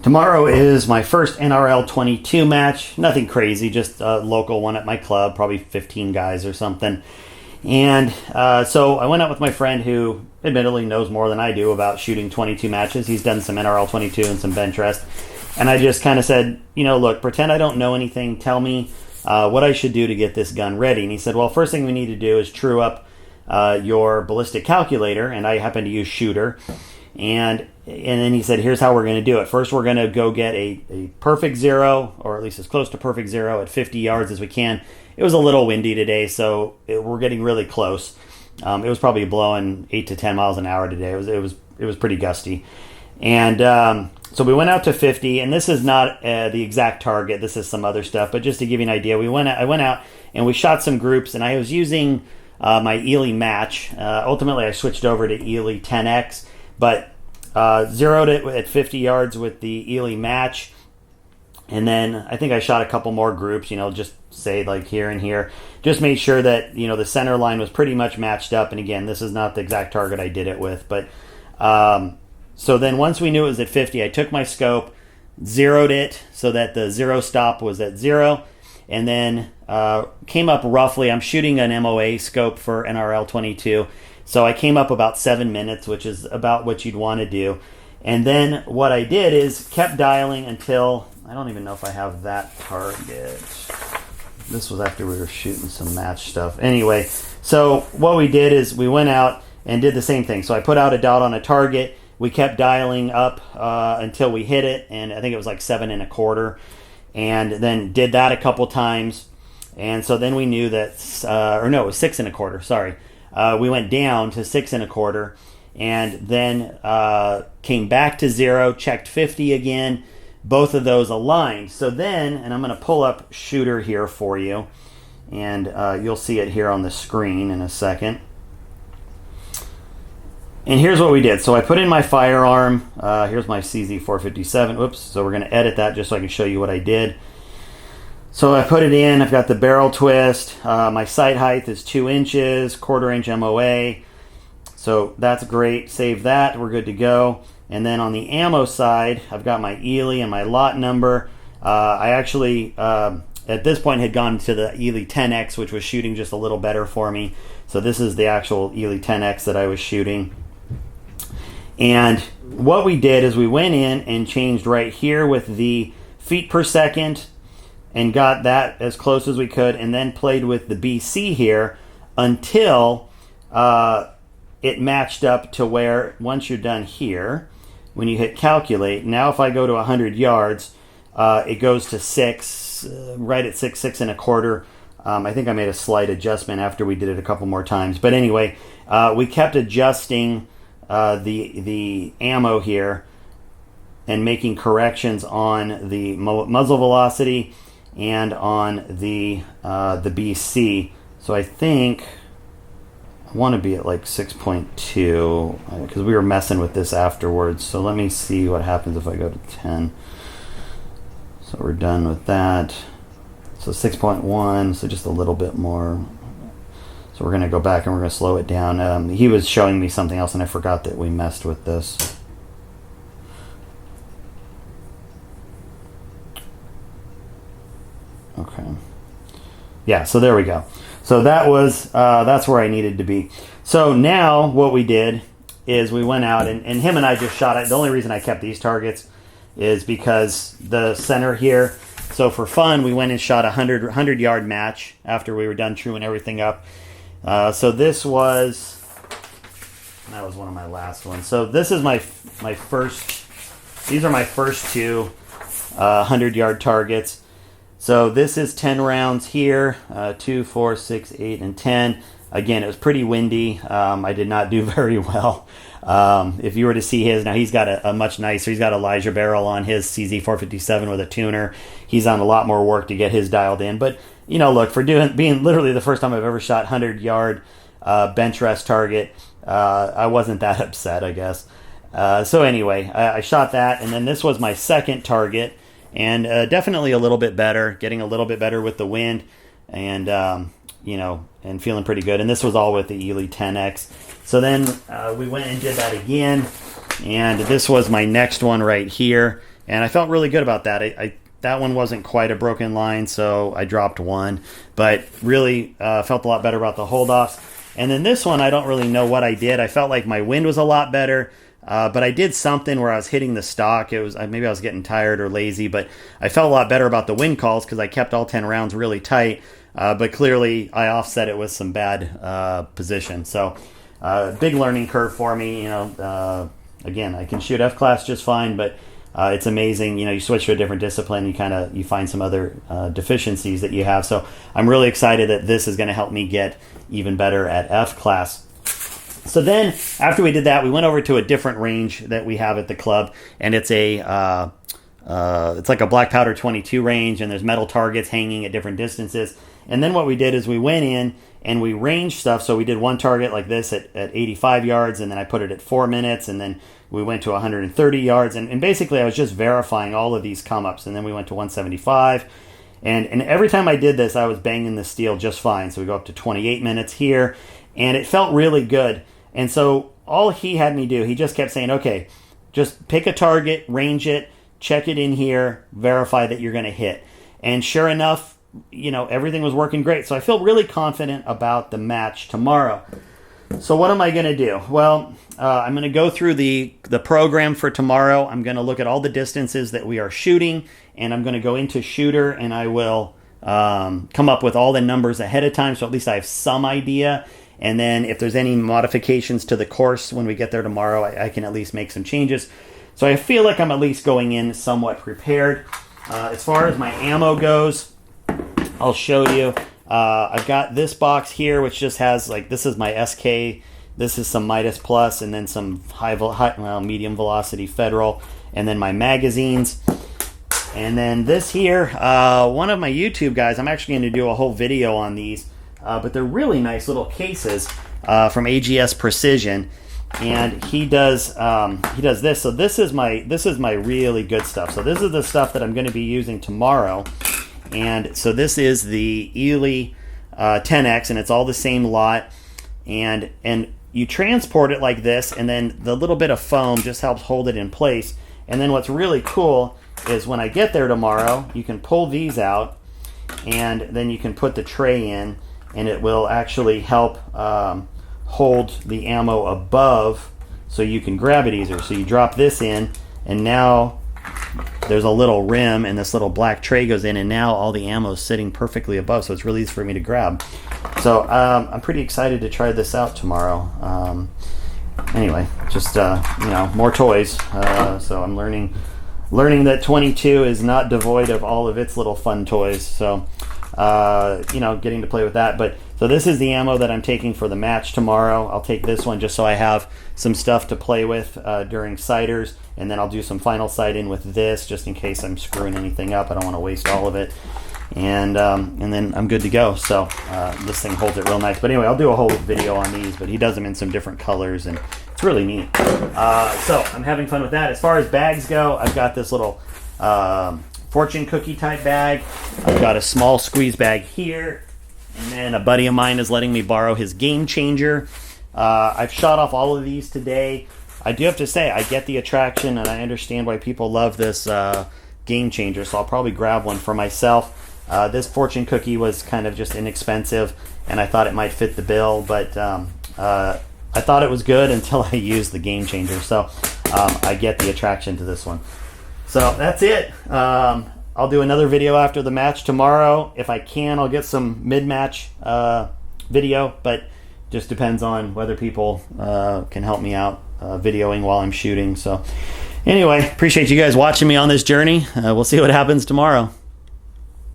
Tomorrow is my first NRL22 match. Nothing crazy, just a local one at my club, probably 15 guys or something. And so I went out with my friend who admittedly knows more than I do about shooting 22 matches. He's done some NRL22 and some bench rest. And I just kind of said, look, pretend I don't know anything. Tell me what I should do to get this gun ready. And he said, well, first thing we need to do is true up your ballistic calculator. And I happen to use Shooter. And then he said, here's how we're going to do it. First, we're going to go get a perfect zero, or at least as close to perfect zero at 50 yards as we can. It was a little windy today, so we're getting really close. It was probably blowing 8 to 10 miles an hour today. It was pretty gusty. And so we went out to 50, and this is not the exact target. This is some other stuff, but just to give you an idea, I went out and we shot some groups, and I was using my Ely match. Ultimately, I switched over to Ely 10X, but zeroed it at 50 yards with the Ely match. And then I think I shot a couple more groups, just say like here and here. Just made sure that, the center line was pretty much matched up. And again, this is not the exact target I did it with. But so then once we knew it was at 50, I took my scope, zeroed it so that the zero stop was at 0. And then came up roughly, I'm shooting an MOA scope for NRL22. So I came up about 7 minutes, which is about what you'd want to do. And then what I did is kept dialing until, I don't even know if I have that target. This was after we were shooting some match stuff. Anyway, so what we did is we went out and did the same thing. So I put out a dot on a target. We kept dialing up until we hit it. And I think it was like 7 1/4. And then did that a couple times. And so then we knew that, it was 6 1/4, sorry. We went down to 6 1/4 and then came back to 0, checked 50 again. Both of those aligned. So then, and I'm going to pull up Shooter here for you, and you'll see it here on the screen in a second. And here's what we did. So I put in my firearm. Here's my CZ457. Oops. So we're going to edit that just so I can show you what I did. So I put it in, I've got the barrel twist, my sight height is 2 inches, 1/4 inch MOA, so that's great, save that, we're good to go. And then on the ammo side, I've got my Ely and my lot number. I actually, at this point, had gone to the Ely 10X, which was shooting just a little better for me. So this is the actual Ely 10X that I was shooting. And what we did is we went in and changed right here with the feet per second, and got that as close as we could, and then played with the BC here until it matched up to where, once you're done here, when you hit calculate, now if I go to 100 yards, it goes to 6, right at 6 1/4. I think I made a slight adjustment after we did it a couple more times. But anyway, we kept adjusting the ammo here and making corrections on the muzzle velocity and on the BC. So I think I want to be at like 6.2 because we were messing with this afterwards. So let me see what happens if I go to 10. So we're done with that. So 6.1, so just a little bit more. So we're going to go back and we're going to slow it down. He was showing me something else and I forgot that we messed with this. Okay. Yeah, so there we go. So that was that's where I needed to be. So now what we did is we went out and him and I just shot it. The only reason I kept these targets is because the center here. So for fun, we went and shot a 100-yard match after we were done truing everything up. So this was, that was one of my last ones. So this is my first, these are my first two 100-yard targets. So this is 10 rounds here, 2, 4, 6, 8, and 10. Again, it was pretty windy. I did not do very well. If you were to see his, now he's got a much nicer, he's got Elijah barrel on his CZ457 with a tuner. He's on a lot more work to get his dialed in. But, look, for being literally the first time I've ever shot 100-yard bench rest target, I wasn't that upset, I guess. So anyway, I shot that, and then this was my second target. And definitely a little bit better, getting a little bit better with the wind, and and feeling pretty good. And this was all with the Ely 10X. So then we went and did that again, and this was my next one right here. and I felt really good about that. That one wasn't quite a broken line, so I dropped one, but really felt a lot better about the hold-offs. And then this one, I don't really know what I did. I felt like my wind was a lot better, but I did something where I was hitting the stock. It was maybe I was getting tired or lazy, but I felt a lot better about the wind calls because I kept all 10 rounds really tight, but clearly I offset it with some bad position. So big learning curve for me. Again, I can shoot F-class just fine, but it's amazing. You switch to a different discipline, you find some other deficiencies that you have. So I'm really excited that this is going to help me get even better at F-class. So then after we did that, we went over to a different range that we have at the club, and it's it's like a black powder 22 range, and there's metal targets hanging at different distances. And then what we did is we went in and we ranged stuff. So we did one target like this at 85 yards, and then I put it at 4 minutes, and then we went to 130 yards. And basically I was just verifying all of these come-ups, and then we went to 175. And every time I did this, I was banging the steel just fine. So we go up to 28 minutes here, and it felt really good. And so all he had me do, he just kept saying, okay, just pick a target, range it, check it in here, verify that you're going to hit. And sure enough, everything was working great. So I feel really confident about the match tomorrow. So what am I going to do? Well, I'm going to go through the program for tomorrow. I'm going to look at all the distances that we are shooting, and I'm going to go into shooter, and I will come up with all the numbers ahead of time, so at least I have some idea. And then if there's any modifications to the course when we get there tomorrow, I can at least make some changes. So I feel like I'm at least going in somewhat prepared. As far as my ammo goes, I'll show you. I've got this box here, which just has, this is my SK, this is some Midas Plus, and then some medium velocity Federal, and then my magazines. And then this here, one of my YouTube guys, I'm actually going to do a whole video on these, but they're really nice little cases from AGS Precision, and he does this. So this is my really good stuff. So this is the stuff that I'm going to be using tomorrow. And so this is the Ely 10X, and it's all the same lot. And you transport it like this, and then the little bit of foam just helps hold it in place. And then what's really cool is when I get there tomorrow, you can pull these out, and then you can put the tray in, and it will actually help hold the ammo above so you can grab it easier. So you drop this in, and now there's a little rim, and this little black tray goes in, and now all the ammo is sitting perfectly above, so it's really easy for me to grab. So I'm pretty excited to try this out tomorrow. Anyway, just more toys. So I'm learning that 22 is not devoid of all of its little fun toys. So getting to play with that. But so this is the ammo that I'm taking for the match tomorrow. I'll take this one just so I have some stuff to play with during sighters, and then I'll do some final sight in with this just in case I'm screwing anything up. I don't want to waste all of it. And then I'm good to go. So this thing holds it real nice. But anyway, I'll do a whole video on these, but he does them in some different colors, and it's really neat. So I'm having fun with that. As far as bags go, I've got this little fortune cookie type bag. I've got a small squeeze bag here, and then a buddy of mine is letting me borrow his Game Changer. I've shot off all of these today. I do have to say, I get the attraction, and I understand why people love this Game Changer, so I'll probably grab one for myself. This fortune cookie was kind of just inexpensive, and I thought it might fit the bill, but I thought it was good until I used the Game Changer, so I get the attraction to this one. So that's it. I'll do another video after the match tomorrow. If I can, I'll get some mid-match video, but just depends on whether people can help me out videoing while I'm shooting. So anyway, appreciate you guys watching me on this journey. We'll see what happens tomorrow.